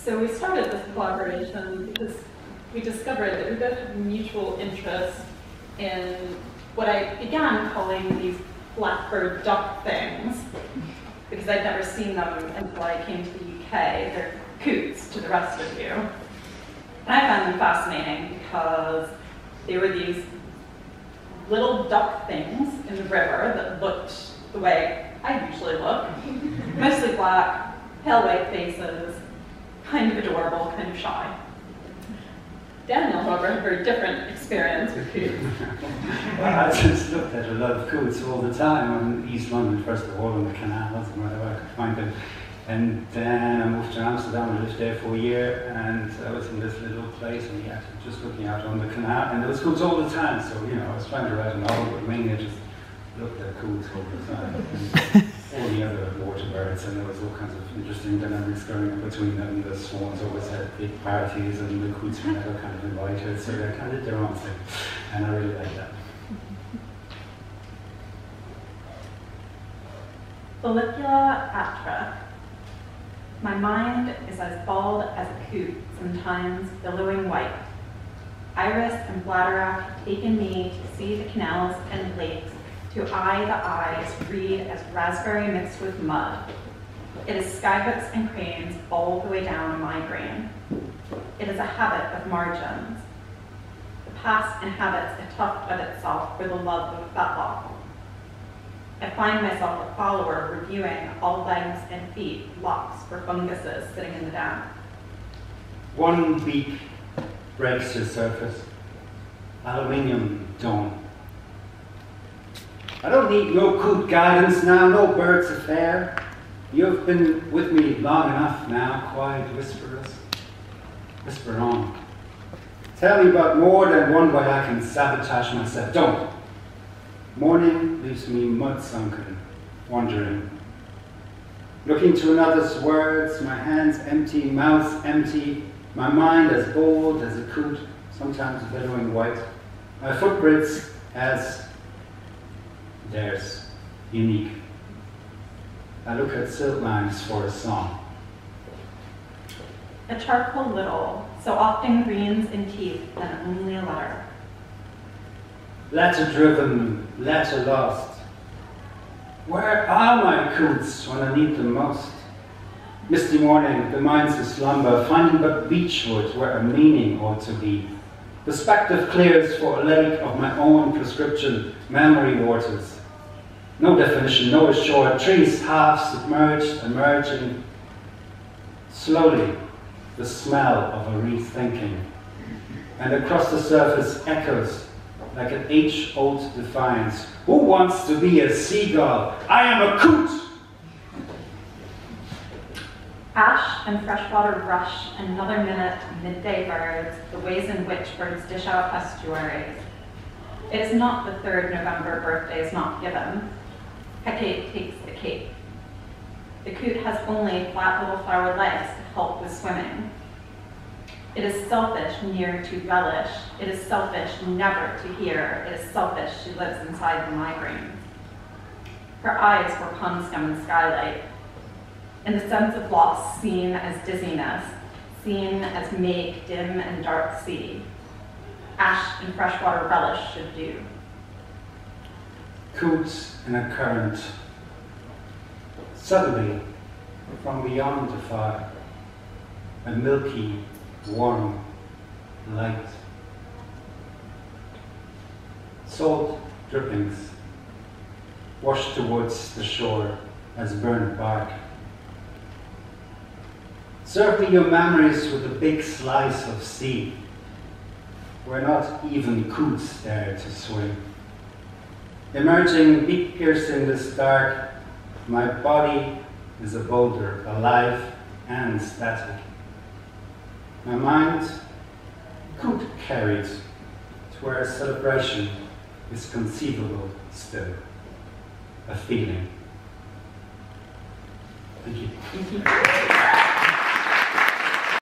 So we started this collaboration because we discovered that we both have mutual interest in what I began calling these blackbird duck things, because I'd never seen them until I came to the UK. They're coots to the rest of you. And I found them fascinating because they were these little duck things in the river that looked the way I usually look, mostly black, pale white faces, kind of adorable, kind of shy. Daniel, however, had a very different experience with coots. Well, I just looked at a lot of coots all the time in East London, first of all, on the canals and wherever I could find them. And then I moved to Amsterdam, I lived there for a year, and I was in this little place, and yeah, just looking out on the canal, and there was coots all the time, so, you know, I was trying to write a novel, but mainly I just looked at coots all the time. And all the other water birds, and there was all kinds of interesting dynamics going on between them. The swans always had big parties, and the coots were never kind of invited, so they kind of did their own thing, and I really liked that. Iklectik Artlab. My mind is as bald as a coot, sometimes billowing white. Iris and bladder have taken me to see the canals and lakes, to eye the eyes, read as raspberry mixed with mud. It is skyhooks and cranes all the way down my brain. It is a habit of margins. The past inhabits a tuft of itself for the love of fetlock. I find myself a follower reviewing all legs and feet, locks for funguses sitting in the damp. One beak breaks the surface. Aluminium don't. I don't need no coot guidance now, no bird's affair. You've been with me long enough now, quiet whisperers. Whisper on. Tell me about more than one way I can sabotage myself. Don't. Morning leaves me mud-sunken, wandering. Looking to another's words, my hands empty, mouth empty, my mind as bold as a coot, sometimes billowing white. My footprints as theirs, unique. I look at silk lines for a song. A charcoal little, so often greens in teeth than only a letter. Letter driven, letter lost. Where are my coots when I need them most? Misty morning, the mind's a slumber, finding but beechwood where a meaning ought to be. Perspective clears for a lake of my own prescription, memory waters. No definition, no assured, trees half submerged, emerging. Slowly, the smell of a rethinking. And across the surface echoes like an age-old defiance. Who wants to be a seagull? I am a coot! Ash and freshwater rush, another minute, midday birds, the ways in which birds dish out estuaries. It is not the 3rd November birthday is not given. Hecate takes the cake. The coot has only flat little flowered legs to help with swimming. It is selfish near to relish. It is selfish never to hear. It is selfish she lives inside the migraine. Her eyes were pond scum and skylight. In the sense of loss, seen as dizziness, seen as make dim and dark sea. Ash and freshwater relish should do. Coots in a current. Suddenly, from beyond the fire, a milky, warm light. Salt drippings wash towards the shore as burnt bark. Serve me your memories with a big slice of sea, where not even coots dare to swim. Emerging, beak piercing this dark, my body is a boulder, alive and static. My mind, coot carried to where a celebration is conceivable still, a feeling. Thank you. Thank you.